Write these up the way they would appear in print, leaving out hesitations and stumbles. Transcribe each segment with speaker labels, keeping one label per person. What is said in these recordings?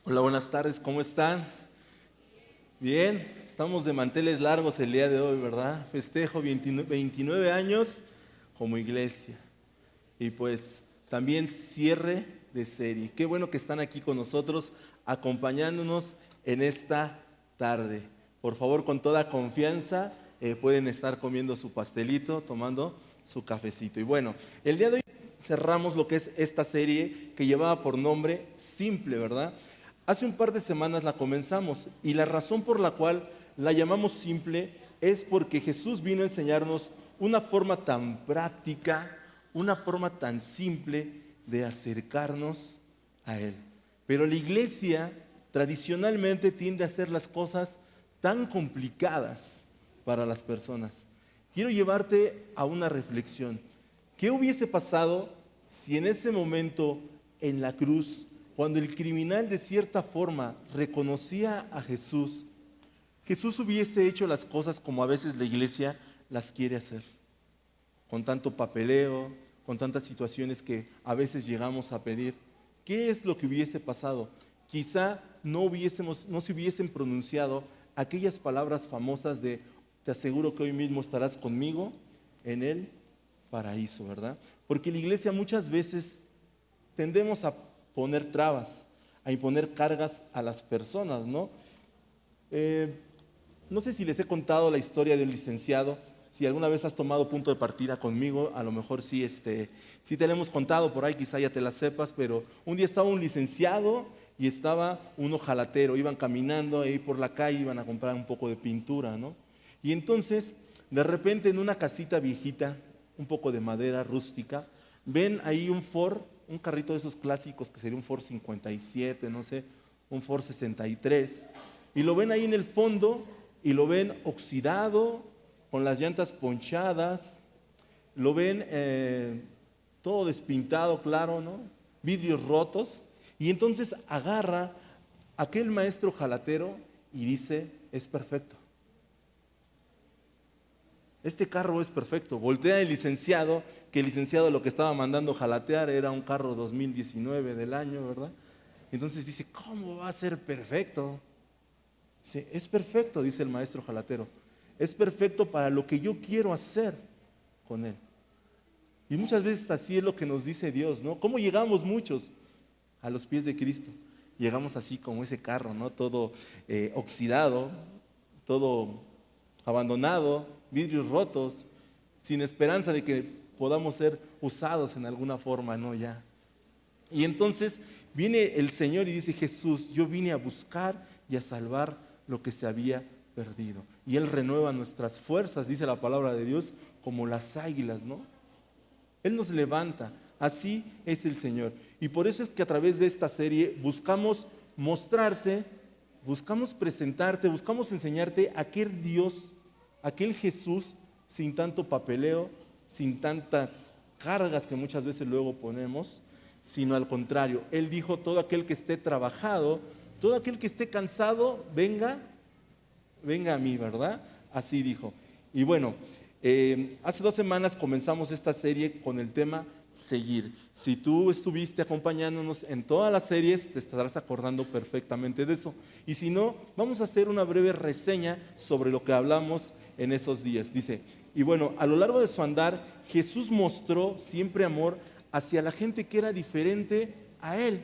Speaker 1: Hola, buenas tardes, ¿cómo están? Bien, estamos de manteles largos el día de hoy, ¿verdad? Festejo 29 años como iglesia y pues también cierre de serie. Qué bueno que están aquí con nosotros acompañándonos en esta tarde. Por favor, con toda confianza, pueden estar comiendo su pastelito, tomando su cafecito. Y bueno, el día de hoy cerramos lo que es esta serie que llevaba por nombre Simple, ¿verdad? Hace un par de semanas la comenzamos y la razón por la cual la llamamos simple es porque Jesús vino a enseñarnos una forma tan práctica, una forma tan simple de acercarnos a Él. Pero la iglesia tradicionalmente tiende a hacer las cosas tan complicadas para las personas. Quiero llevarte a una reflexión. ¿Qué hubiese pasado si en ese momento en la cruz, cuando el criminal de cierta forma reconocía a Jesús, Jesús hubiese hecho las cosas como a veces la iglesia las quiere hacer? Con tanto papeleo, con tantas situaciones que a veces llegamos a pedir. ¿Qué es lo que hubiese pasado? Quizá no se hubiesen pronunciado aquellas palabras famosas de te aseguro que hoy mismo estarás conmigo en el paraíso, ¿verdad? Porque la iglesia muchas veces tendemos a poner trabas, a imponer cargas a las personas, ¿no? No sé si les he contado la historia del licenciado. Si alguna vez has tomado punto de partida conmigo, a lo mejor sí, sí te la hemos contado por ahí, quizá ya te la sepas, pero un día estaba un licenciado y estaba un ojalatero. Iban caminando ahí por la calle, iban a comprar un poco de pintura, ¿no? Y entonces, de repente, en una casita viejita, un poco de madera rústica, ven ahí un Ford, un carrito de esos clásicos que sería un Ford 57, no sé, un Ford 63, y lo ven ahí en el fondo y lo ven oxidado, con las llantas ponchadas, lo ven todo despintado, claro, ¿no? Vidrios rotos, y entonces agarra aquel maestro jalatero y dice, es perfecto. Este carro es perfecto. Voltea el licenciado, que el licenciado lo que estaba mandando jalatear era un carro 2019 del año, ¿verdad? Entonces dice, ¿cómo va a ser perfecto? Dice, es perfecto, dice el maestro jalatero. Es perfecto para lo que yo quiero hacer con él. Y muchas veces así es lo que nos dice Dios, ¿no? ¿Cómo llegamos muchos a los pies de Cristo? Llegamos así como ese carro, ¿no? Todo oxidado, todo abandonado, vidrios rotos, sin esperanza de que podamos ser usados en alguna forma, ¿no? Ya. Y entonces viene el Señor y dice, Jesús, yo vine a buscar y a salvar lo que se había perdido. Y Él renueva nuestras fuerzas, dice la palabra de Dios, como las águilas, ¿no? Él nos levanta, así es el Señor. Y por eso es que a través de esta serie buscamos mostrarte, buscamos presentarte, buscamos enseñarte aquel Dios, aquel Jesús sin tanto papeleo, sin tantas cargas que muchas veces luego ponemos, sino al contrario. Él dijo, todo aquel que esté trabajado, todo aquel que esté cansado, venga a mí, ¿verdad? Así dijo. Y bueno, hace 2 semanas comenzamos esta serie con el tema seguir. Si tú estuviste acompañándonos en todas las series, te estarás acordando perfectamente de eso. Y si no, vamos a hacer una breve reseña sobre lo que hablamos en esos días. Dice, y bueno, a lo largo de su andar, Jesús mostró siempre amor hacia la gente que era diferente a Él.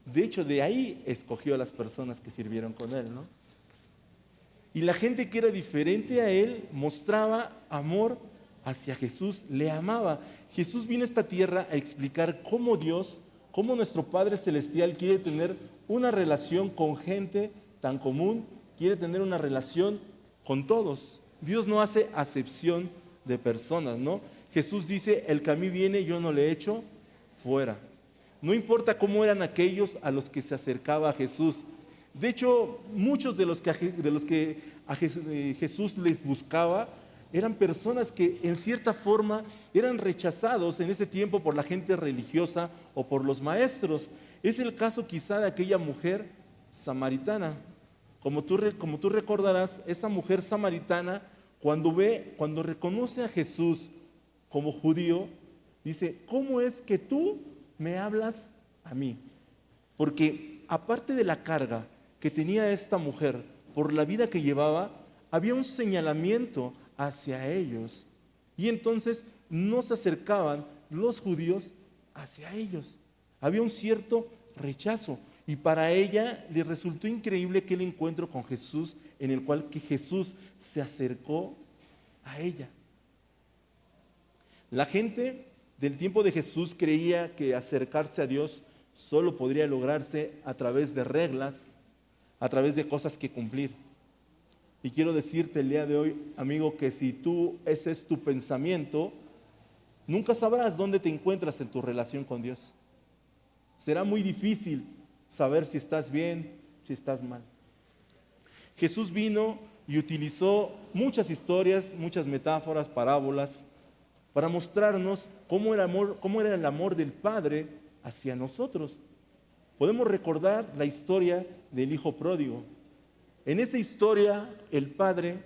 Speaker 1: De hecho, de ahí escogió a las personas que sirvieron con Él, ¿no? Y la gente que era diferente a Él mostraba amor hacia Jesús, le amaba. Jesús vino a esta tierra a explicar cómo Dios, cómo nuestro Padre Celestial quiere tener una relación con gente tan común, quiere tener una relación con todos. Dios no hace acepción de personas, ¿no? Jesús dice, el que a mí viene yo no le echo fuera. No importa cómo eran aquellos a los que se acercaba a Jesús. De hecho, muchos de los que a Jesús les buscaba eran personas que en cierta forma eran rechazados en ese tiempo por la gente religiosa o por los maestros. Es el caso quizá de aquella mujer samaritana. Como tú recordarás, esa mujer samaritana, cuando reconoce a Jesús como judío, dice, ¿cómo es que tú me hablas a mí? Porque aparte de la carga que tenía esta mujer por la vida que llevaba, había un señalamiento hacia ellos. Y entonces no se acercaban los judíos hacia ellos. Había un cierto rechazo. Y para ella le resultó increíble aquel encuentro con Jesús, en el cual que Jesús se acercó a ella. La gente del tiempo de Jesús creía que acercarse a Dios solo podría lograrse a través de reglas, a través de cosas que cumplir. Y quiero decirte el día de hoy, amigo, que si ese es tu pensamiento, nunca sabrás dónde te encuentras en tu relación con Dios. Será muy difícil saber si estás bien, si estás mal. Jesús vino y utilizó muchas historias, muchas metáforas, parábolas, para mostrarnos cómo era el amor del Padre hacia nosotros. Podemos recordar la historia del hijo pródigo. En esa historia, el padre,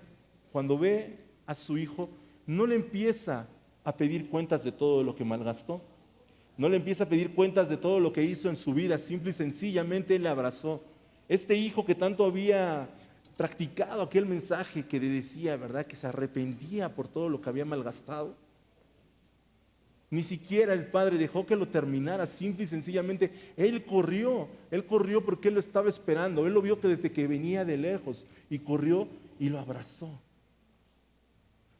Speaker 1: cuando ve a su hijo, no le empieza a pedir cuentas de todo lo que malgastó. No le empieza a pedir cuentas de todo lo que hizo en su vida. Simple y sencillamente le abrazó. Este hijo que tanto había practicado aquel mensaje que le decía, ¿verdad?, que se arrepentía por todo lo que había malgastado. Ni siquiera el padre dejó que lo terminara, simple y sencillamente él corrió porque él lo estaba esperando. Él lo vio que desde que venía de lejos y corrió y lo abrazó.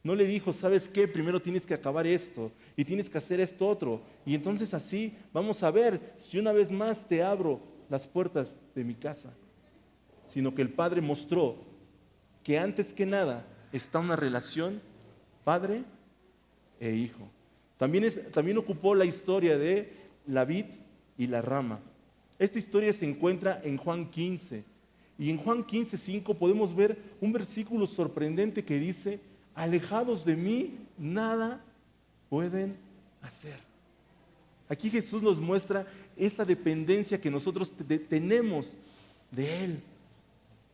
Speaker 1: No le dijo, ¿sabes qué? Primero tienes que acabar esto y tienes que hacer esto otro. Y entonces así vamos a ver si una vez más te abro las puertas de mi casa. Sino que el padre mostró que antes que nada está una relación padre e hijo. También ocupó la historia de la vid y la rama. Esta historia se encuentra en Juan 15. Y en Juan 15:5 podemos ver un versículo sorprendente que dice, alejados de mí, nada pueden hacer. Aquí Jesús nos muestra esa dependencia que nosotros tenemos de Él.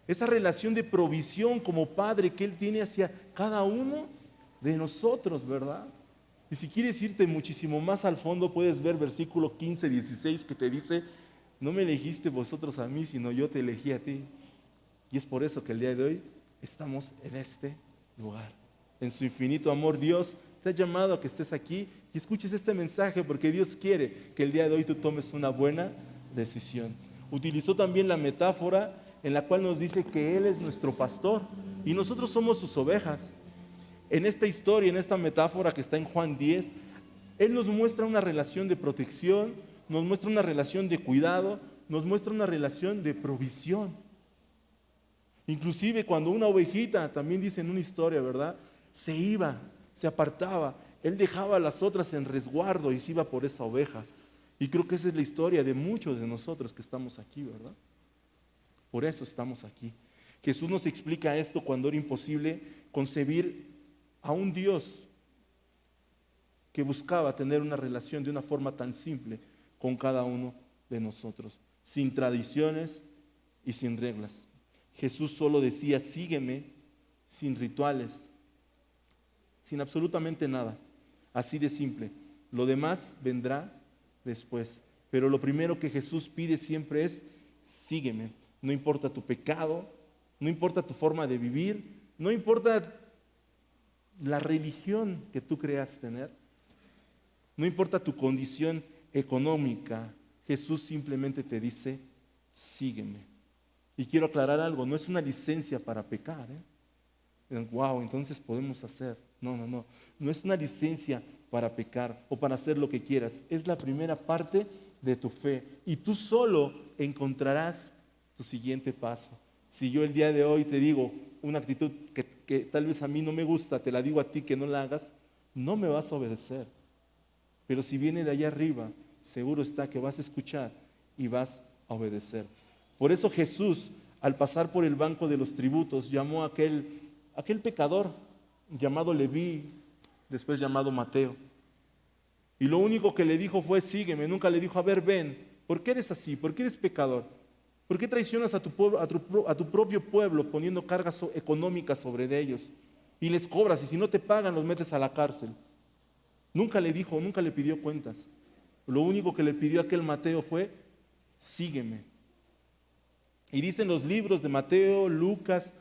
Speaker 1: Esa relación de provisión como Padre que Él tiene hacia cada uno de nosotros, ¿verdad? Y si quieres irte muchísimo más al fondo, puedes ver versículo 15-16 que te dice, no me elegiste vosotros a mí, sino yo te elegí a ti. Y es por eso que el día de hoy estamos en este lugar. En su infinito amor, Dios te ha llamado a que estés aquí y escuches este mensaje, porque Dios quiere que el día de hoy tú tomes una buena decisión. Utilizó también la metáfora en la cual nos dice que Él es nuestro pastor y nosotros somos sus ovejas. En esta historia, en esta metáfora que está en Juan 10, Él nos muestra una relación de protección, nos muestra una relación de cuidado, nos muestra una relación de provisión. Inclusive cuando una ovejita, también dice en una historia, ¿verdad?, se iba, se apartaba, Él dejaba a las otras en resguardo y se iba por esa oveja. Y creo que esa es la historia de muchos de nosotros que estamos aquí, ¿verdad? Por eso estamos aquí. Jesús nos explica esto cuando era imposible concebir a un Dios que buscaba tener una relación de una forma tan simple con cada uno de nosotros, sin tradiciones y sin reglas. Jesús solo decía, sígueme, sin rituales, sin absolutamente nada, así de simple. Lo demás vendrá después. Pero lo primero que Jesús pide siempre es, sígueme. No importa tu pecado, no importa tu forma de vivir, no importa la religión que tú creas tener, no importa tu condición económica, Jesús simplemente te dice, sígueme. Y quiero aclarar algo, no es una licencia para pecar, Wow, entonces podemos hacer. No es una licencia para pecar o para hacer lo que quieras, es la primera parte de tu fe y tú solo encontrarás tu siguiente paso. Si yo el día de hoy te digo una actitud que tal vez a mí no me gusta, te la digo a ti que no la hagas, no me vas a obedecer. Pero si viene de allá arriba, seguro está que vas a escuchar y vas a obedecer. Por eso Jesús, al pasar por el banco de los tributos, llamó a aquel pecador llamado Leví, después llamado Mateo. Y lo único que le dijo fue, sígueme. Nunca le dijo, a ver, ven, ¿por qué eres así? ¿Por qué eres pecador? ¿Por qué traicionas a tu propio pueblo poniendo cargas económicas sobre ellos? Y les cobras, y si no te pagan, los metes a la cárcel. Nunca le dijo, nunca le pidió cuentas. Lo único que le pidió a aquel Mateo fue, sígueme. Y dicen los libros de Mateo, Lucas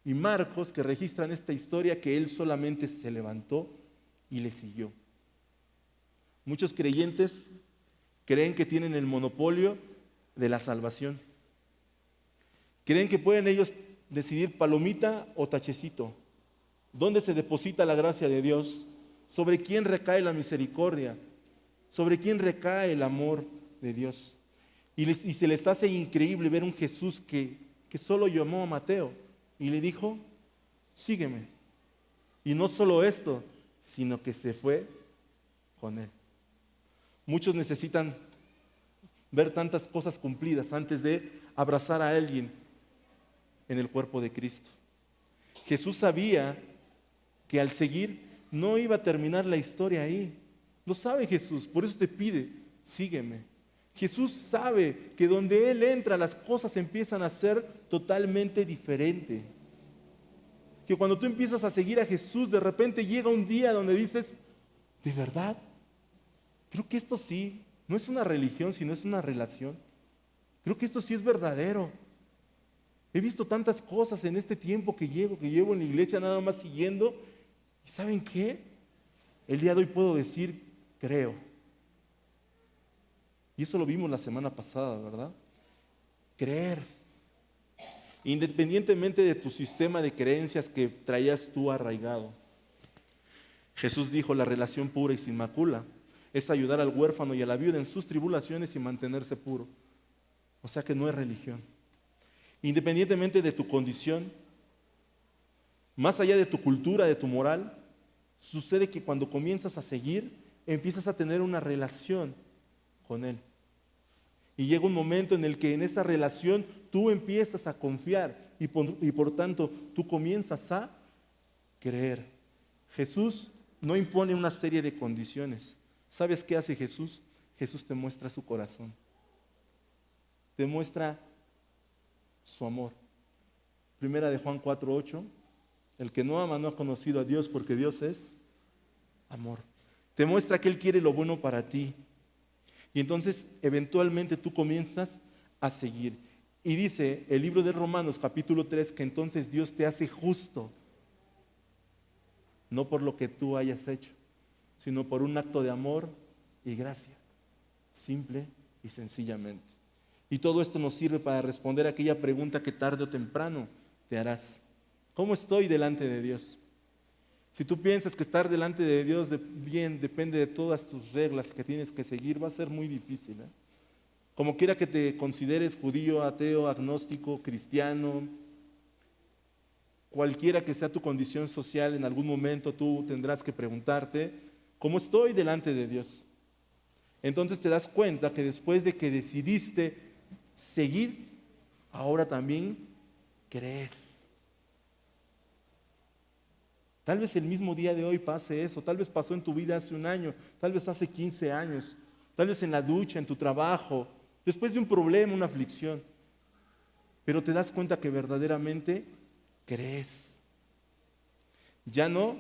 Speaker 1: y Marcos que registran esta historia que él solamente se levantó y le siguió. Muchos creyentes creen que tienen el monopolio de la salvación. Creen que pueden ellos decidir palomita o tachecito. ¿Dónde se deposita la gracia de Dios? ¿Sobre quién recae la misericordia? ¿Sobre quién recae el amor de Dios? Y se les hace increíble ver un Jesús que solo llamó a Mateo y le dijo, sígueme. Y no solo esto, sino que se fue con él. Muchos necesitan ver tantas cosas cumplidas antes de abrazar a alguien en el cuerpo de Cristo. Jesús sabía que al seguir no iba a terminar la historia ahí. Lo sabe Jesús, por eso te pide, sígueme. Jesús sabe que donde Él entra las cosas empiezan a ser totalmente diferentes. Que cuando tú empiezas a seguir a Jesús, de repente llega un día donde dices, ¿de verdad? Creo que esto sí, no es una religión, sino es una relación. Creo que esto sí es verdadero. He visto tantas cosas en este tiempo que llevo en la iglesia nada más siguiendo. ¿Y saben qué? El día de hoy puedo decir, creo. Y eso lo vimos la semana pasada, ¿verdad? Creer. Independientemente de tu sistema de creencias que traías tú arraigado. Jesús dijo, la relación pura y sin mácula es ayudar al huérfano y a la viuda en sus tribulaciones y mantenerse puro. O sea que no es religión. Independientemente de tu condición, más allá de tu cultura, de tu moral, sucede que cuando comienzas a seguir, empiezas a tener una relación con Él. Y llega un momento en el que en esa relación tú empiezas a confiar y por tanto tú comienzas a creer. Jesús no impone una serie de condiciones. ¿Sabes qué hace Jesús? Jesús te muestra su corazón. Te muestra su amor. Primera de Juan 4:8. El que no ama no ha conocido a Dios porque Dios es amor. Te muestra que Él quiere lo bueno para ti. Y entonces eventualmente tú comienzas a seguir. Y dice el libro de Romanos capítulo 3 que entonces Dios te hace justo. No por lo que tú hayas hecho, sino por un acto de amor y gracia. Simple y sencillamente. Y todo esto nos sirve para responder a aquella pregunta que tarde o temprano te harás. ¿Cómo estoy delante de Dios? Si tú piensas que estar delante de Dios bien depende de todas tus reglas que tienes que seguir, va a ser muy difícil. Como quiera que te consideres judío, ateo, agnóstico, cristiano, cualquiera que sea tu condición social, en algún momento tú tendrás que preguntarte, ¿cómo estoy delante de Dios? Entonces te das cuenta que después de que decidiste seguir, ahora también crees. Tal vez el mismo día de hoy pase eso, tal vez pasó en tu vida hace un año, tal vez hace 15 años, tal vez en la ducha, en tu trabajo, después de un problema, una aflicción. Pero te das cuenta que verdaderamente crees. Ya no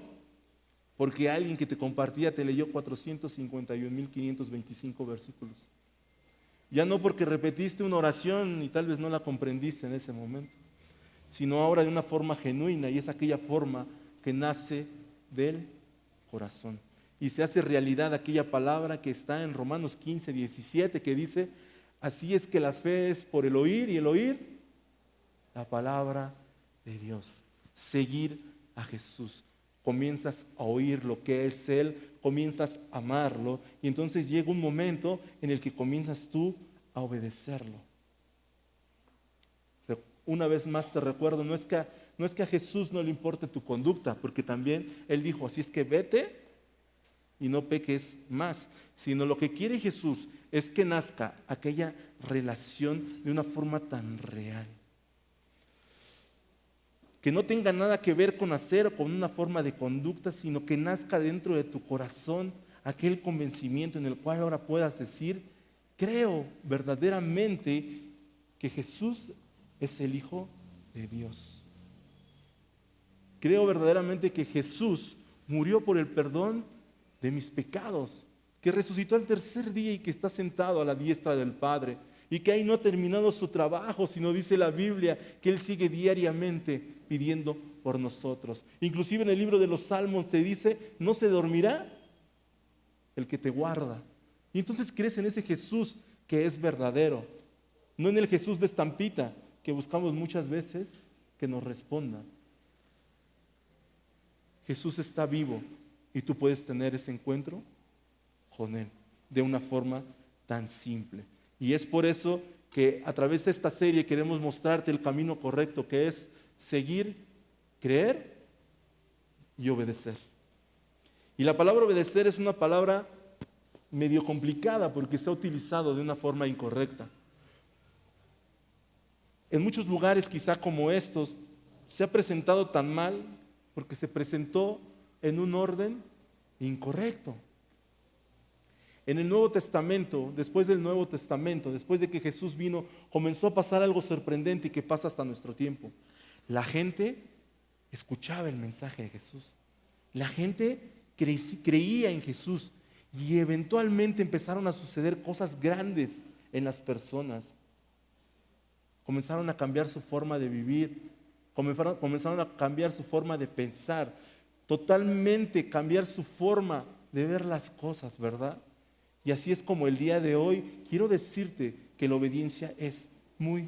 Speaker 1: porque alguien que te compartía te leyó 451.525 versículos. Ya no porque repetiste una oración y tal vez no la comprendiste en ese momento, sino ahora de una forma genuina, y es aquella forma que nace del corazón. Y se hace realidad aquella palabra que está en Romanos 15:17 que dice, así es que la fe es por el oír y el oír la palabra de Dios. Seguir a Jesús. Comienzas a oír lo que es Él, comienzas a amarlo y entonces llega un momento en el que comienzas tú a obedecerlo. Una vez más te recuerdo, no es que a Jesús no le importe tu conducta, porque también Él dijo, así es que vete y no peques más, sino lo que quiere Jesús es que nazca aquella relación de una forma tan real. Que no tenga nada que ver con hacer o con una forma de conducta, sino que nazca dentro de tu corazón aquel convencimiento en el cual ahora puedas decir, creo verdaderamente que Jesús es el Hijo de Dios. Creo verdaderamente que Jesús murió por el perdón de mis pecados, que resucitó al tercer día y que está sentado a la diestra del Padre, y que ahí no ha terminado su trabajo, sino dice la Biblia que Él sigue diariamente pidiendo por nosotros. Inclusive en el libro de los Salmos te dice, no se dormirá el que te guarda. Y entonces crees en ese Jesús que es verdadero, no en el Jesús de estampita que buscamos muchas veces que nos responda. Jesús está vivo y tú puedes tener ese encuentro con Él de una forma tan simple. Y es por eso que a través de esta serie queremos mostrarte el camino correcto, que es seguir, creer y obedecer. Y la palabra obedecer es una palabra medio complicada porque se ha utilizado de una forma incorrecta. En muchos lugares, quizá como estos, se ha presentado tan mal porque se presentó en un orden incorrecto. En el Nuevo Testamento, después del Nuevo Testamento, después de que Jesús vino, comenzó a pasar algo sorprendente y que pasa hasta nuestro tiempo. La gente escuchaba el mensaje de Jesús. La gente creía en Jesús y eventualmente empezaron a suceder cosas grandes en las personas. Comenzaron a cambiar su forma de vivir, comenzaron a cambiar su forma de pensar, totalmente cambiar su forma de ver las cosas, ¿verdad? Y así es como el día de hoy quiero decirte que la obediencia es muy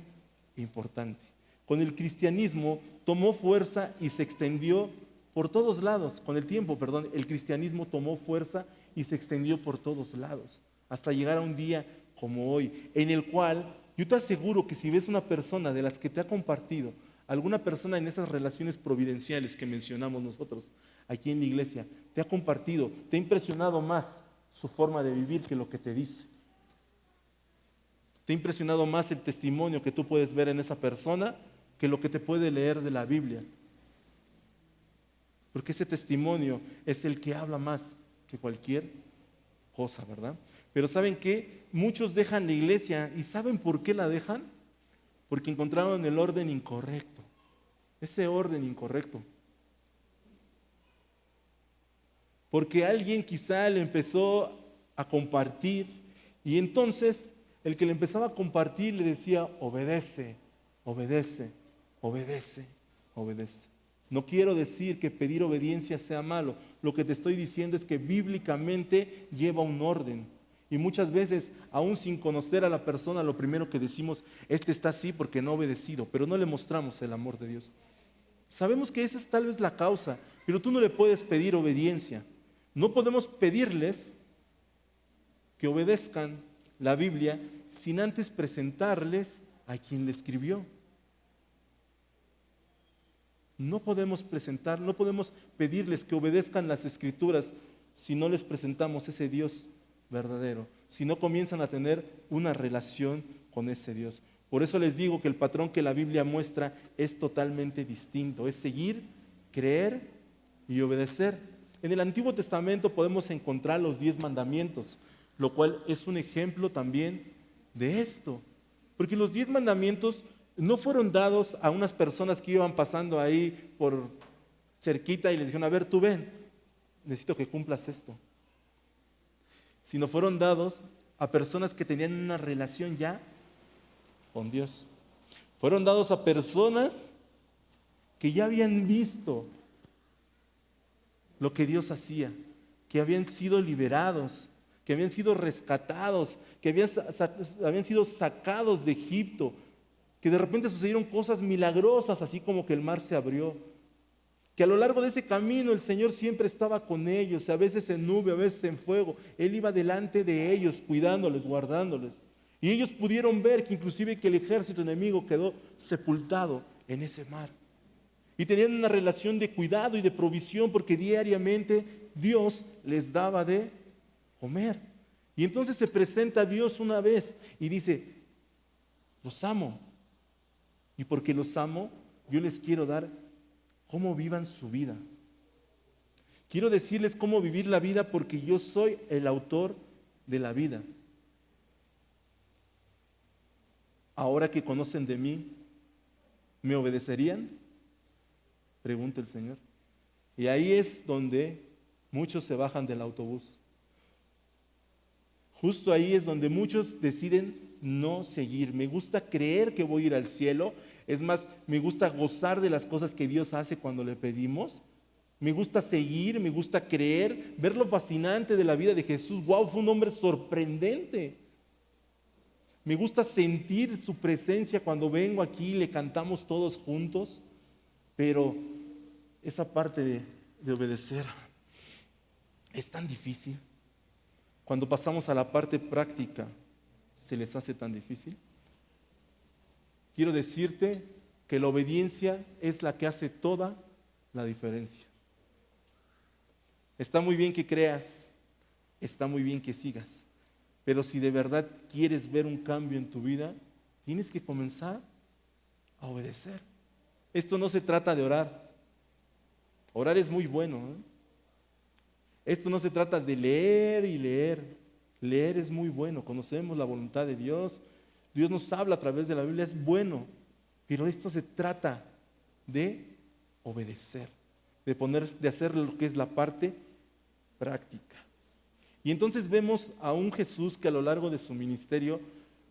Speaker 1: importante. Con el cristianismo tomó fuerza y se extendió por todos lados. Con el tiempo, el cristianismo tomó fuerza y se extendió por todos lados, hasta llegar a un día como hoy, en el cual yo te aseguro que si ves una persona de las que te ha compartido, alguna persona en esas relaciones providenciales que mencionamos nosotros aquí en la iglesia, te ha compartido, te ha impresionado más su forma de vivir que lo que te dice. Te ha impresionado más el testimonio que tú puedes ver en esa persona que lo que te puede leer de la Biblia. Porque ese testimonio es el que habla más que cualquier cosa, ¿verdad? Pero ¿saben qué? Muchos dejan la iglesia y ¿saben por qué la dejan? Porque encontraron el orden incorrecto. Ese orden incorrecto. Porque alguien quizá le empezó a compartir y entonces el que le empezaba a compartir le decía, obedece, obedece, obedece, obedece. No quiero decir que pedir obediencia sea malo. Lo que te estoy diciendo es que bíblicamente lleva un orden. Y muchas veces, aún sin conocer a la persona, lo primero que decimos, este está así porque no ha obedecido, pero no le mostramos el amor de Dios. Sabemos que esa es tal vez la causa, pero tú no le puedes pedir obediencia. No podemos pedirles que obedezcan la Biblia sin antes presentarles a quien le escribió. No podemos pedirles que obedezcan las Escrituras si no les presentamos ese Dios verdadero, si no comienzan a tener una relación con ese Dios. Por eso les digo que el patrón que la Biblia muestra es totalmente distinto, es seguir, creer y obedecer. En el Antiguo Testamento podemos encontrar los 10 mandamientos, lo cual es un ejemplo también de esto, porque los 10 mandamientos no fueron dados a unas personas que iban pasando ahí por cerquita y les dijeron, a ver, tú ven, necesito que cumplas esto. Sino fueron dados a personas que tenían una relación ya con Dios. Fueron dados a personas que ya habían visto lo que Dios hacía, que habían sido liberados, que habían sido rescatados, que habían sido sacados de Egipto, que de repente sucedieron cosas milagrosas, así como que el mar se abrió, que a lo largo de ese camino el Señor siempre estaba con ellos, a veces en nube, a veces en fuego. Él iba delante de ellos, cuidándoles, guardándoles. Y ellos pudieron ver que inclusive que el ejército enemigo quedó sepultado en ese mar. Y tenían una relación de cuidado y de provisión porque diariamente Dios les daba de comer. Y entonces se presenta Dios una vez y dice, los amo. Y porque los amo, yo les quiero dar cómo vivan su vida. Quiero decirles cómo vivir la vida porque yo soy el autor de la vida. Ahora que conocen de mí, ¿me obedecerían? Pregunta el Señor. Y ahí es donde muchos se bajan del autobús. Justo ahí es donde muchos deciden no seguir. Me gusta creer que voy a ir al cielo. Es más, me gusta gozar de las cosas que Dios hace cuando le pedimos. Me gusta seguir, me gusta creer, ver lo fascinante de la vida de Jesús. ¡Wow! Fue un hombre sorprendente. Me gusta sentir su presencia cuando vengo aquí, le cantamos todos juntos. Pero esa parte de obedecer es tan difícil. Cuando pasamos a la parte práctica, ¿se les hace tan difícil? Quiero decirte que la obediencia es la que hace toda la diferencia. Está muy bien que creas, está muy bien que sigas, pero si de verdad quieres ver un cambio en tu vida, tienes que comenzar a obedecer. Esto no se trata de orar. Orar es muy bueno, ¿eh? Esto no se trata de leer y leer. Leer es muy bueno, conocemos la voluntad de Dios. Dios nos habla a través de la Biblia, es bueno. Pero esto se trata de obedecer, de hacer lo que es la parte práctica. Y entonces vemos a un Jesús que a lo largo de su ministerio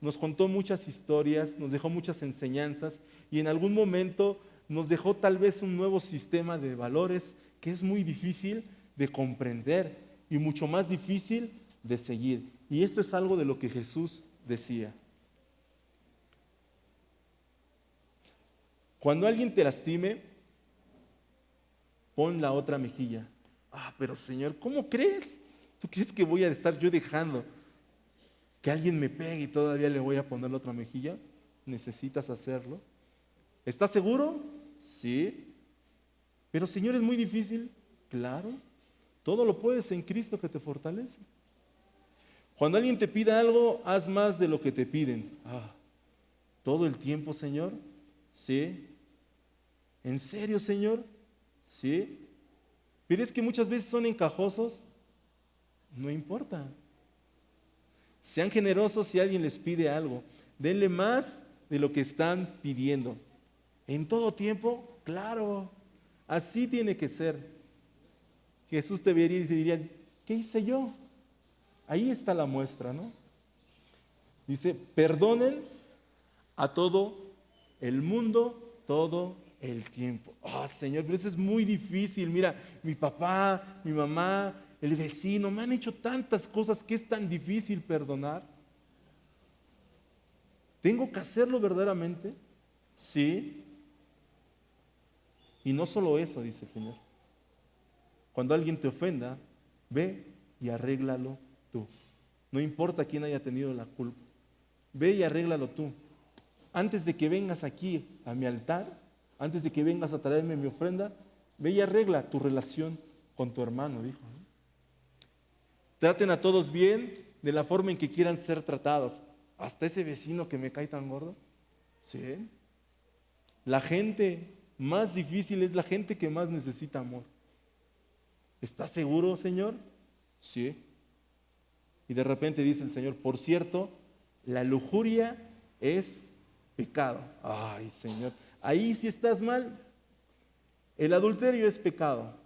Speaker 1: nos contó muchas historias, nos dejó muchas enseñanzas y en algún momento nos dejó tal vez un nuevo sistema de valores que es muy difícil de comprender y mucho más difícil de seguir. Y esto es algo de lo que Jesús decía. Cuando alguien te lastime, pon la otra mejilla. Pero Señor, ¿cómo crees? ¿Tú crees que voy a estar yo dejando que alguien me pegue y todavía le voy a poner la otra mejilla? ¿Necesitas hacerlo? ¿Estás seguro? Sí. Pero Señor, ¿es muy difícil? Claro. Todo lo puedes en Cristo que te fortalece. Cuando alguien te pida algo, haz más de lo que te piden. ¿Todo el tiempo, Señor? Sí. ¿En serio, Señor? Sí. Pero es que muchas veces son encajosos. No importa. Sean generosos si alguien les pide algo. Denle más de lo que están pidiendo. En todo tiempo, claro. Así tiene que ser. Jesús te vería y te diría, ¿qué hice yo? Ahí está la muestra, ¿no? Dice, perdonen a todo el mundo, todo el tiempo. Señor, pero eso es muy difícil. Mira, mi papá, mi mamá, el vecino, me han hecho tantas cosas que es tan difícil perdonar. ¿Tengo que hacerlo verdaderamente? Sí. Y no solo eso, dice el Señor. Cuando alguien te ofenda, ve y arréglalo tú. No importa quién haya tenido la culpa. Ve y arréglalo tú. Antes de que vengas aquí a mi altar, antes de que vengas a traerme mi ofrenda, ve y arregla tu relación con tu hermano, dijo. Traten a todos bien de la forma en que quieran ser tratados. Hasta ese vecino que me cae tan gordo. Sí. La gente más difícil es la gente que más necesita amor. ¿Estás seguro, Señor? Sí. Y de repente dice el Señor, por cierto, la lujuria es pecado. Ay, Señor, ahí sí estás mal. El adulterio es pecado.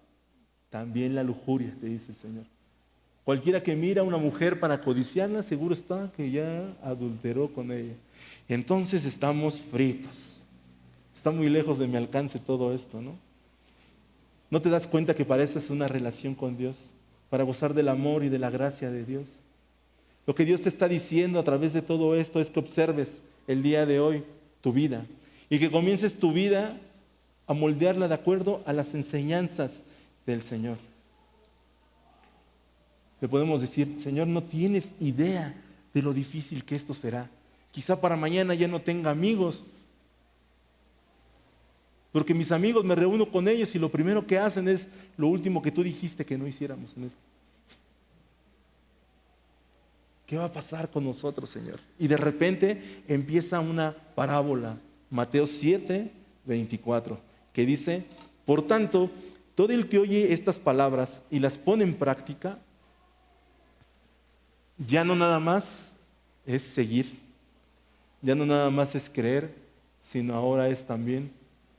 Speaker 1: También la lujuria, te dice el Señor. Cualquiera que mira a una mujer para codiciarla, seguro está que ya adulteró con ella. Y entonces estamos fritos. Está muy lejos de mi alcance todo esto, ¿no? ¿No te das cuenta que para eso es una relación con Dios? Para gozar del amor y de la gracia de Dios. Lo que Dios te está diciendo a través de todo esto es que observes el día de hoy tu vida y que comiences tu vida a moldearla de acuerdo a las enseñanzas del Señor. Le podemos decir, Señor, no tienes idea de lo difícil que esto será. Quizá para mañana ya no tenga amigos, porque mis amigos me reúno con ellos y lo primero que hacen es lo último que tú dijiste que no hiciéramos en esto. ¿Qué va a pasar con nosotros, Señor? Y de repente empieza una parábola, Mateo 7, 24, que dice, por tanto, todo el que oye estas palabras y las pone en práctica, ya no nada más es seguir, ya no nada más es creer, sino ahora es también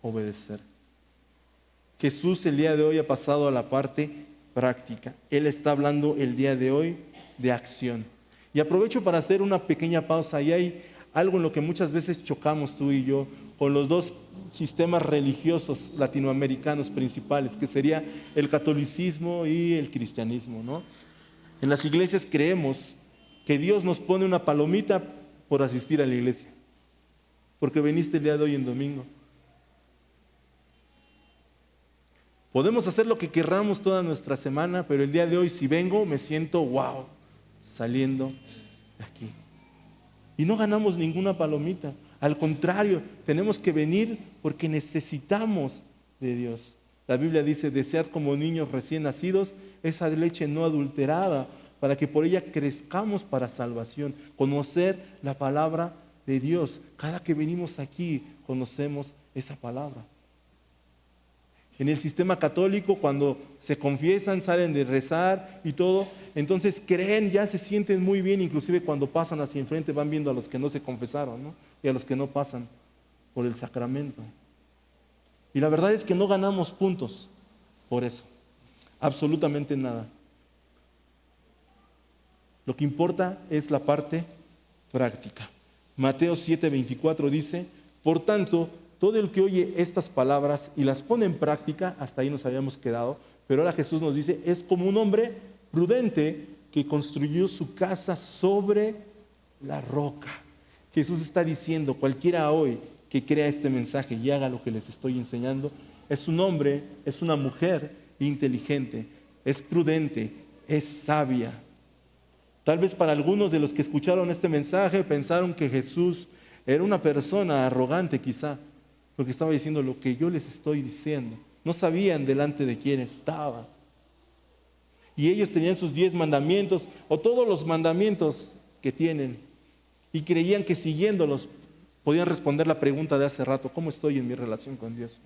Speaker 1: obedecer. Jesús el día de hoy ha pasado a la parte práctica. Él está hablando el día de hoy de acción. Y aprovecho para hacer una pequeña pausa. Y hay algo en lo que muchas veces chocamos tú y yo con los dos sistemas religiosos latinoamericanos principales, que sería el catolicismo y el cristianismo, ¿no? En las iglesias creemos que Dios nos pone una palomita por asistir a la iglesia, porque viniste el día de hoy en domingo. Podemos hacer lo que querramos toda nuestra semana, pero el día de hoy, si vengo, me siento wow, saliendo de aquí. Y no ganamos ninguna palomita. Al contrario, tenemos que venir porque necesitamos de Dios. La Biblia dice: desead como niños recién nacidos esa leche no adulterada, para que por ella crezcamos para salvación. Conocer la palabra de Dios. Cada que venimos aquí, conocemos esa palabra. En el sistema católico, cuando se confiesan, salen de rezar y todo, entonces creen, ya se sienten muy bien, inclusive cuando pasan hacia enfrente van viendo a los que no se confesaron, ¿no? Y a los que no pasan por el sacramento. Y la verdad es que no ganamos puntos por eso, absolutamente nada. Lo que importa es la parte práctica. Mateo 7:24 dice: por tanto, todo el que oye estas palabras y las pone en práctica, hasta ahí nos habíamos quedado, pero ahora Jesús nos dice, es como un hombre prudente que construyó su casa sobre la roca. Jesús está diciendo, cualquiera hoy que crea este mensaje y haga lo que les estoy enseñando, es un hombre, es una mujer inteligente, es prudente, es sabia. Tal vez para algunos de los que escucharon este mensaje pensaron que Jesús era una persona arrogante quizá, porque estaba diciendo lo que yo les estoy diciendo. No sabían delante de quién estaba. Y ellos tenían sus 10 mandamientos, o todos los mandamientos que tienen, y creían que siguiéndolos podían responder la pregunta de hace rato: ¿cómo estoy en mi relación con Dios?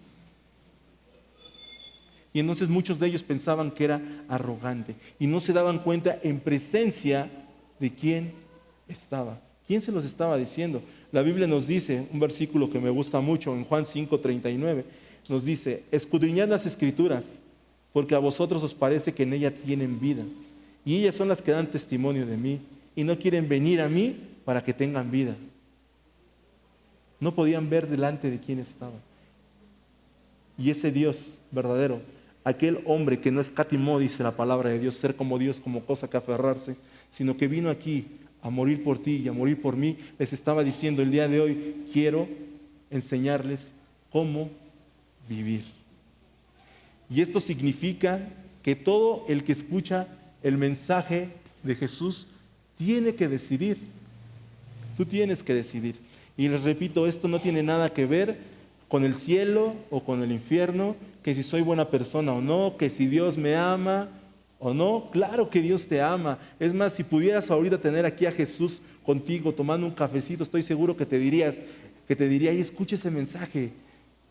Speaker 1: Y entonces muchos de ellos pensaban que era arrogante, y no se daban cuenta en presencia de quién estaba. ¿Quién se los estaba diciendo? La Biblia nos dice, un versículo que me gusta mucho, en Juan 5:39, nos dice: escudriñad las Escrituras, porque a vosotros os parece que en ellas tienen vida, y ellas son las que dan testimonio de mí, y no quieren venir a mí para que tengan vida. No podían ver delante de quién estaba. Y ese Dios verdadero, aquel hombre que no escatimó, dice la palabra de Dios, ser como Dios, como cosa que aferrarse, sino que vino aquí a morir por ti y a morir por mí, les estaba diciendo el día de hoy: quiero enseñarles cómo vivir. Y esto significa que todo el que escucha el mensaje de Jesús tiene que decidir. Tú tienes que decidir. Y les repito, esto no tiene nada que ver con el cielo o con el infierno, que si soy buena persona o no, que si Dios me ama o no. Claro que Dios te ama. Es más, si pudieras ahorita tener aquí a Jesús contigo tomando un cafecito, estoy seguro que te diría, y escucha ese mensaje.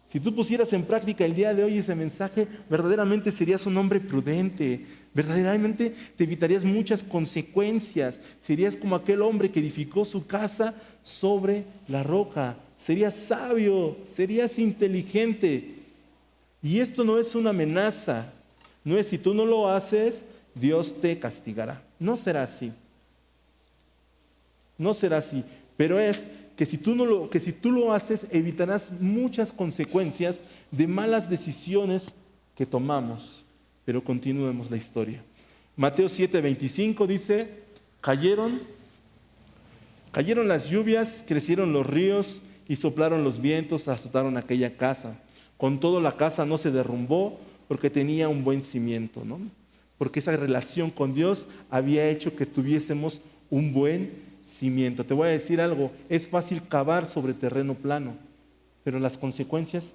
Speaker 1: Si tú pusieras en práctica el día de hoy ese mensaje, verdaderamente serías un hombre prudente, verdaderamente te evitarías muchas consecuencias, serías como aquel hombre que edificó su casa sobre la roca, serías sabio, serías inteligente. Y esto no es una amenaza, no es si tú no lo haces, Dios te castigará. No será así. No será así, pero es que si tú lo haces, evitarás muchas consecuencias de malas decisiones que tomamos. Pero continuemos la historia. Mateo 7:25 dice: cayeron las lluvias, crecieron los ríos y soplaron los vientos, azotaron aquella casa. Con todo, la casa no se derrumbó porque tenía un buen cimiento, ¿no? Porque esa relación con Dios había hecho que tuviésemos un buen cimiento. Te voy a decir algo: es fácil cavar sobre terreno plano, pero las consecuencias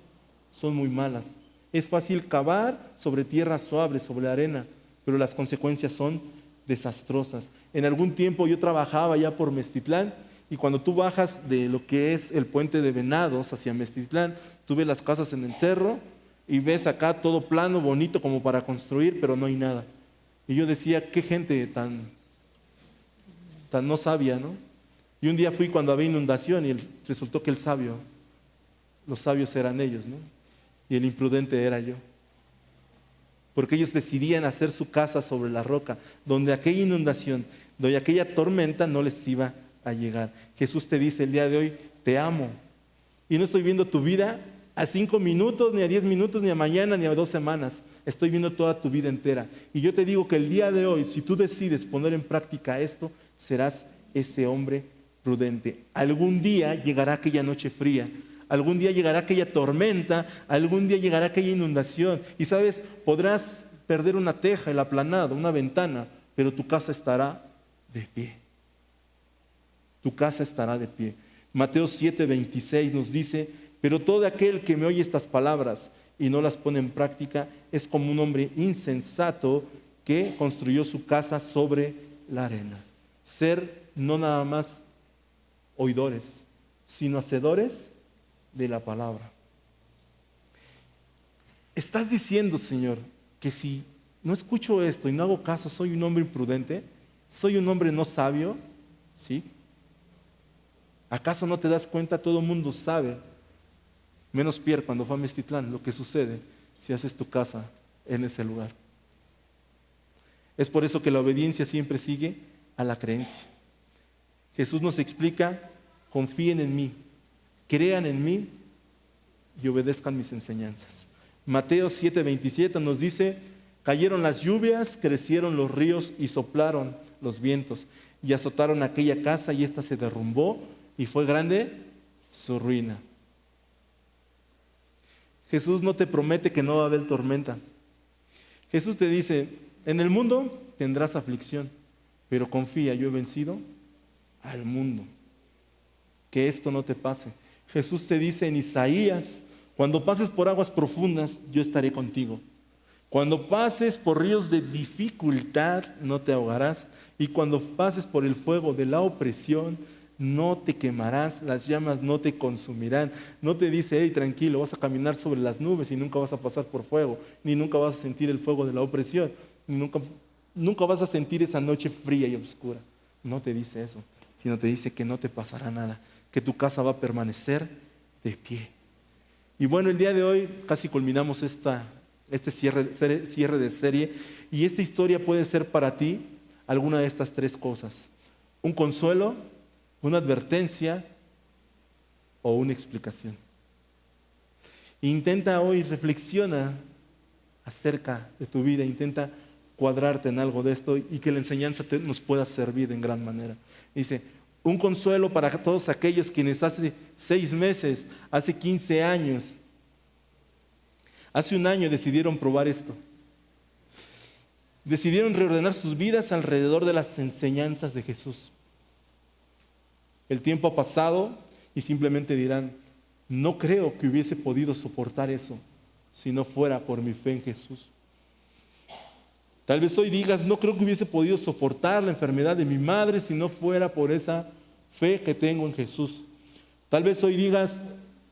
Speaker 1: son muy malas. Es fácil cavar sobre tierra suave, sobre arena, pero las consecuencias son desastrosas. En algún tiempo yo trabajaba ya por Meztitlán, y cuando tú bajas de lo que es el puente de Venados hacia Meztitlán, tú ves las casas en el cerro y ves acá todo plano, bonito como para construir, pero no hay nada. Y yo decía, qué gente tan no sabia, ¿no? Y un día fui cuando había inundación y resultó que los sabios eran ellos, ¿no? Y el imprudente era yo. Porque ellos decidían hacer su casa sobre la roca, donde aquella inundación donde aquella tormenta no les iba a llegar. Jesús te dice el día de hoy, te amo. Y no estoy viendo tu vida a 5 minutos, ni a 10 minutos, ni a mañana, ni a 2 semanas. Estoy viendo toda tu vida entera. Y yo te digo que el día de hoy, si tú decides poner en práctica esto, serás ese hombre prudente. Algún día llegará aquella noche fría. Algún día llegará aquella tormenta. Algún día llegará aquella inundación. Y sabes, podrás perder una teja, el aplanado, una ventana, pero tu casa estará de pie. Tu casa estará de pie. Mateo 7:26 nos dice, pero todo aquel que me oye estas palabras y no las pone en práctica es como un hombre insensato que construyó su casa sobre la arena. Ser no nada más oidores, sino hacedores de la palabra. ¿Estás diciendo, Señor, que si no escucho esto y no hago caso, soy un hombre imprudente? ¿Soy un hombre no sabio? ¿Sí? ¿Acaso no te das cuenta? Todo el mundo sabe, menos Pierre cuando fue a Meztitlán, lo que sucede si haces tu casa en ese lugar. Es por eso que la obediencia siempre sigue a la creencia. Jesús nos explica, confíen en mí, crean en mí y obedezcan mis enseñanzas. Mateo 7:27 nos dice, cayeron las lluvias, crecieron los ríos y soplaron los vientos y azotaron aquella casa y ésta se derrumbó y fue grande su ruina. Jesús no te promete que no va a haber tormenta. Jesús te dice, en el mundo tendrás aflicción, pero confía, yo he vencido al mundo. Que esto no te pase. Jesús te dice en Isaías, cuando pases por aguas profundas, yo estaré contigo. Cuando pases por ríos de dificultad, no te ahogarás. Y cuando pases por el fuego de la opresión, no te quemarás, las llamas no te consumirán. No te dice, hey, tranquilo, vas a caminar sobre las nubes y nunca vas a pasar por fuego, ni nunca vas a sentir el fuego de la opresión, ni nunca vas a sentir esa noche fría y oscura. No te dice eso, sino te dice que no te pasará nada, que tu casa va a permanecer de pie. Y bueno, el día de hoy casi culminamos este cierre de serie, y esta historia puede ser para ti alguna de estas 3 cosas: un consuelo, una advertencia o una explicación. Intenta hoy, reflexiona acerca de tu vida, intenta cuadrarte en algo de esto y que la enseñanza nos pueda servir en gran manera. Dice, un consuelo para todos aquellos quienes hace 6 meses, hace 15 años, hace un año decidieron probar esto. Decidieron reordenar sus vidas alrededor de las enseñanzas de Jesús. El tiempo ha pasado y simplemente dirán, no creo que hubiese podido soportar eso si no fuera por mi fe en Jesús. Tal vez hoy digas, no creo que hubiese podido soportar la enfermedad de mi madre si no fuera por esa fe que tengo en Jesús. Tal vez hoy digas,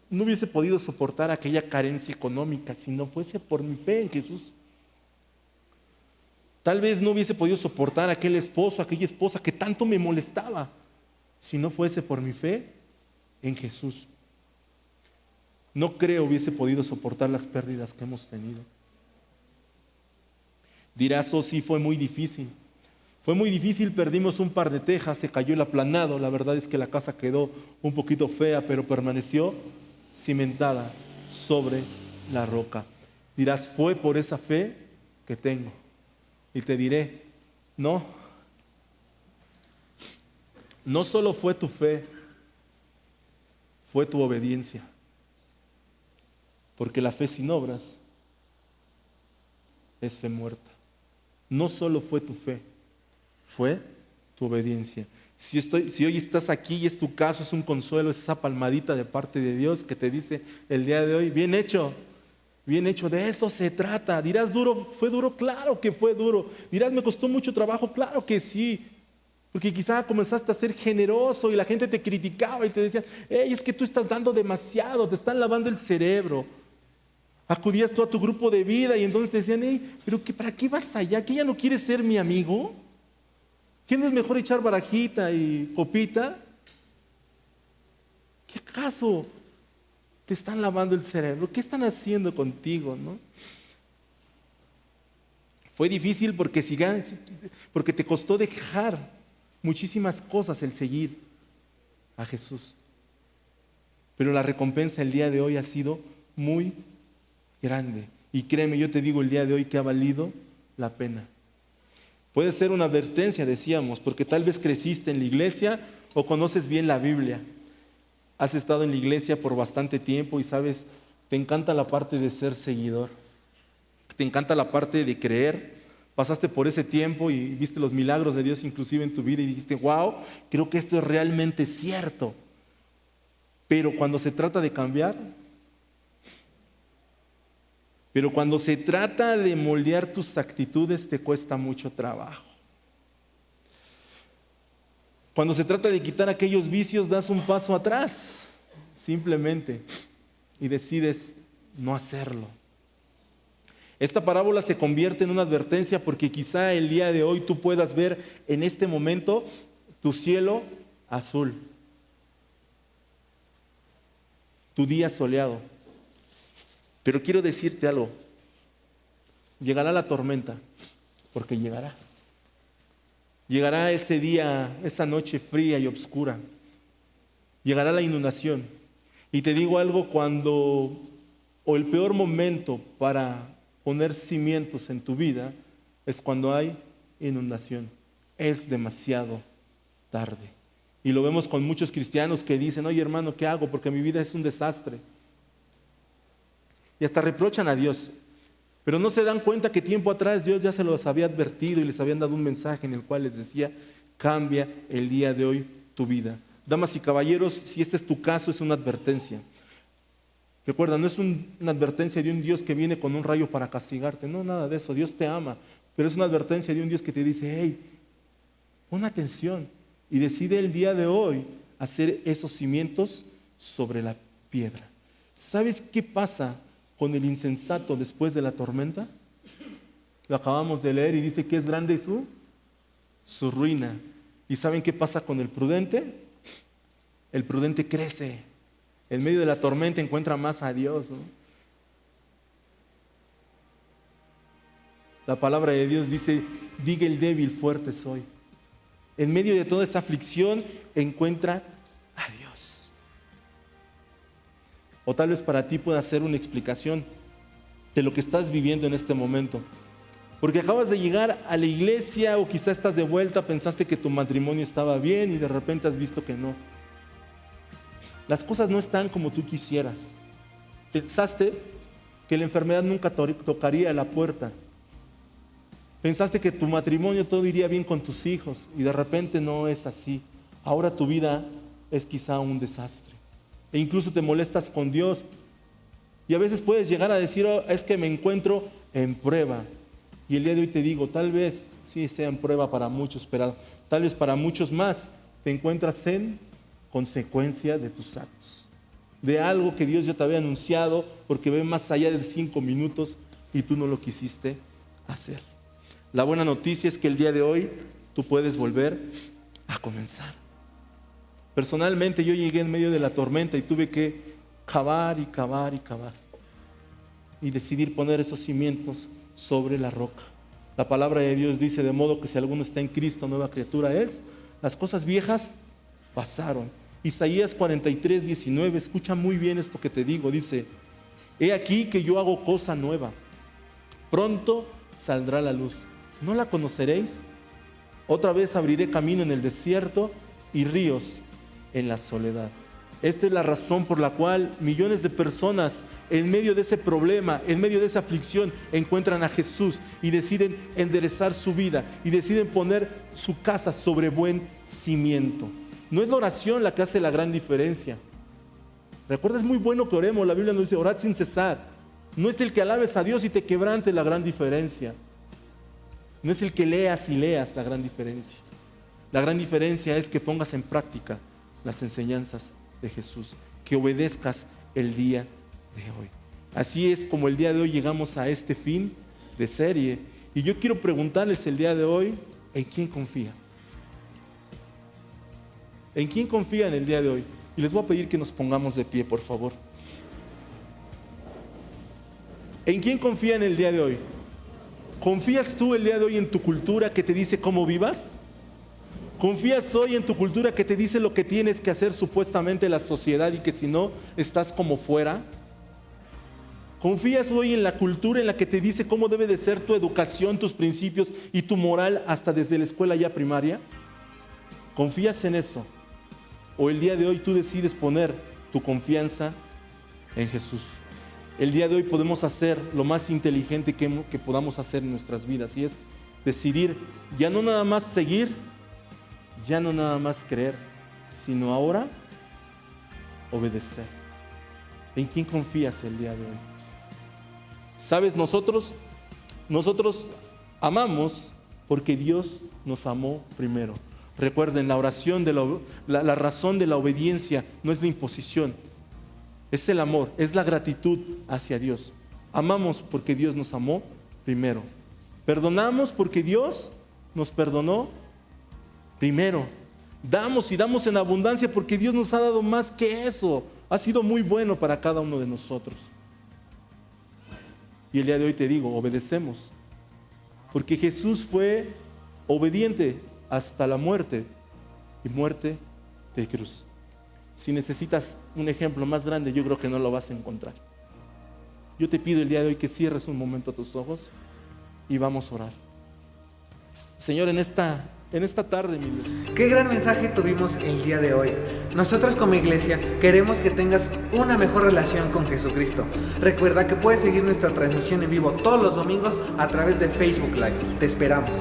Speaker 1: no hubiese podido soportar aquella carencia económica si no fuese por mi fe en Jesús. Tal vez no hubiese podido soportar aquel esposo, aquella esposa que tanto me molestaba si no fuese por mi fe en Jesús. No creo hubiese podido soportar las pérdidas que hemos tenido. Dirás, oh sí, fue muy difícil. Fue muy difícil, perdimos un par de tejas, se cayó el aplanado. La verdad es que la casa quedó un poquito fea, pero permaneció cimentada sobre la roca. Dirás, fue por esa fe que tengo. Y te diré, no solo fue tu fe, fue tu obediencia. Porque la fe sin obras es fe muerta. No solo fue tu fe, fue tu obediencia. Si hoy estás aquí y es tu caso, es un consuelo, es esa palmadita de parte de Dios que te dice el día de hoy, bien hecho, de eso se trata. Dirás, ¿fue duro? Claro que fue duro. Dirás, ¿me costó mucho trabajo? Claro que sí. Porque quizá comenzaste a ser generoso y la gente te criticaba y te decía, hey, es que tú estás dando demasiado, te están lavando el cerebro. Acudías tú a tu grupo de vida y entonces te decían, hey, pero ¿para qué vas allá? ¿Que ya no quieres ser mi amigo? ¿Qué no es mejor echar barajita y copita? ¿Qué acaso te están lavando el cerebro? ¿Qué están haciendo contigo, no? Fue difícil porque te costó dejar muchísimas cosas el seguir a Jesús. Pero la recompensa el día de hoy ha sido muy grande. Y créeme, yo te digo el día de hoy que ha valido la pena. Puede ser una advertencia, decíamos, porque tal vez creciste en la iglesia o conoces bien la Biblia. Has estado en la iglesia por bastante tiempo y sabes, te encanta la parte de ser seguidor. Te encanta la parte de creer. Pasaste por ese tiempo y viste los milagros de Dios inclusive en tu vida y dijiste, wow, creo que esto es realmente cierto. Pero cuando se trata de cambiar, pero cuando se trata de moldear tus actitudes, te cuesta mucho trabajo. Cuando se trata de quitar aquellos vicios, das un paso atrás, simplemente, y decides no hacerlo. Esta parábola se convierte en una advertencia porque quizá el día de hoy tú puedas ver en este momento tu cielo azul, tu día soleado. Pero quiero decirte algo, llegará la tormenta, porque llegará. Llegará ese día, esa noche fría y oscura. Llegará la inundación. Y te digo algo, o el peor momento para poner cimientos en tu vida es cuando hay inundación. Es demasiado tarde. Y lo vemos con muchos cristianos que dicen, oye hermano, ¿qué hago? Porque mi vida es un desastre. Y hasta reprochan a Dios. Pero no se dan cuenta que tiempo atrás Dios ya se los había advertido y les habían dado un mensaje en el cual les decía, cambia el día de hoy tu vida. Damas y caballeros, si este es tu caso, es una advertencia. Recuerda, no es una advertencia de un Dios que viene con un rayo para castigarte. No, nada de eso. Dios te ama. Pero es una advertencia de un Dios que te dice, hey, pon atención y decide el día de hoy hacer esos cimientos sobre la piedra. ¿Sabes qué pasa con el insensato después de la tormenta? Lo acabamos de leer y dice que es grande su ruina. ¿Y saben qué pasa con el prudente? El prudente crece. En medio de la tormenta encuentra más a Dios, ¿no? La palabra de Dios dice, diga el débil, fuerte soy. En medio de toda esa aflicción encuentra a Dios. O tal vez para ti pueda ser una explicación de lo que estás viviendo en este momento. Porque acabas de llegar a la iglesia o quizás estás de vuelta, pensaste que tu matrimonio estaba bien y de repente has visto que no. Las cosas no están como tú quisieras. Pensaste que la enfermedad nunca tocaría la puerta. Pensaste que tu matrimonio todo iría bien con tus hijos y de repente no es así. Ahora tu vida es quizá un desastre. E incluso te molestas con Dios. Y a veces puedes llegar a decir, oh, es que me encuentro en prueba. Y el día de hoy te digo, tal vez sí sea en prueba para muchos, pero tal vez para muchos más te encuentras en consecuencia de tus actos. De algo que Dios ya te había anunciado porque ve más allá de 5 minutos y tú no lo quisiste hacer. La buena noticia es que el día de hoy tú puedes volver a comenzar. Personalmente yo llegué en medio de la tormenta y tuve que cavar y cavar y cavar y decidir poner esos cimientos sobre la roca. La palabra de Dios dice, de modo que si alguno está en Cristo, nueva criatura es. Las cosas viejas pasaron. Isaías 43, 19, escucha muy bien esto que te digo, dice, he aquí que yo hago cosa nueva, pronto saldrá la luz, ¿no la conoceréis? Otra vez abriré camino en el desierto y ríos en la soledad. Esta es la razón por la cual millones de personas en medio de ese problema, en medio de esa aflicción, encuentran a Jesús y deciden enderezar su vida y deciden poner su casa sobre buen cimiento. No es la oración la que hace la gran diferencia. Recuerda, es muy bueno que oremos. La Biblia nos dice, orad sin cesar. No es el que alabes a Dios y te quebrantes la gran diferencia. No es el que leas y leas la gran diferencia. La gran diferencia es que pongas en práctica las enseñanzas de Jesús, que obedezcas el día de hoy. Así es como el día de hoy llegamos a este fin de serie. Y yo quiero preguntarles el día de hoy, ¿en quién confía? ¿En quién confía en el día de hoy? Y les voy a pedir que nos pongamos de pie, por favor. ¿En quién confía en el día de hoy? ¿Confías tú el día de hoy en tu cultura que te dice cómo vivas? ¿Confías hoy en tu cultura que te dice lo que tienes que hacer supuestamente la sociedad y que si no, estás como fuera? ¿Confías hoy en la cultura en la que te dice cómo debe de ser tu educación, tus principios y tu moral hasta desde la escuela ya primaria? ¿Confías en eso? ¿O el día de hoy tú decides poner tu confianza en Jesús? El día de hoy podemos hacer lo más inteligente que podamos hacer en nuestras vidas, y es decidir ya no nada más seguir, ya no nada más creer, sino ahora obedecer. ¿En quién confías el día de hoy? ¿Sabes? Nosotros amamos porque Dios nos amó primero. Recuerden, la oración la razón de la obediencia no es la imposición, es el amor, es la gratitud hacia Dios. Amamos porque Dios nos amó primero. Perdonamos porque Dios nos perdonó primero. Damos y damos en abundancia porque Dios nos ha dado más que eso. Ha sido muy bueno para cada uno de nosotros. Y el día de hoy te digo, obedecemos. Porque Jesús fue obediente hasta la muerte, y muerte de cruz. Si necesitas un ejemplo más grande, yo creo que no lo vas a encontrar. Yo te pido el día de hoy que cierres un momento tus ojos y vamos a orar. Señor, en esta tarde, mi Dios.
Speaker 2: Qué gran mensaje tuvimos el día de hoy. Nosotros como iglesia queremos que tengas una mejor relación con Jesucristo. Recuerda que puedes seguir nuestra transmisión en vivo todos los domingos a través de Facebook Live. Te esperamos.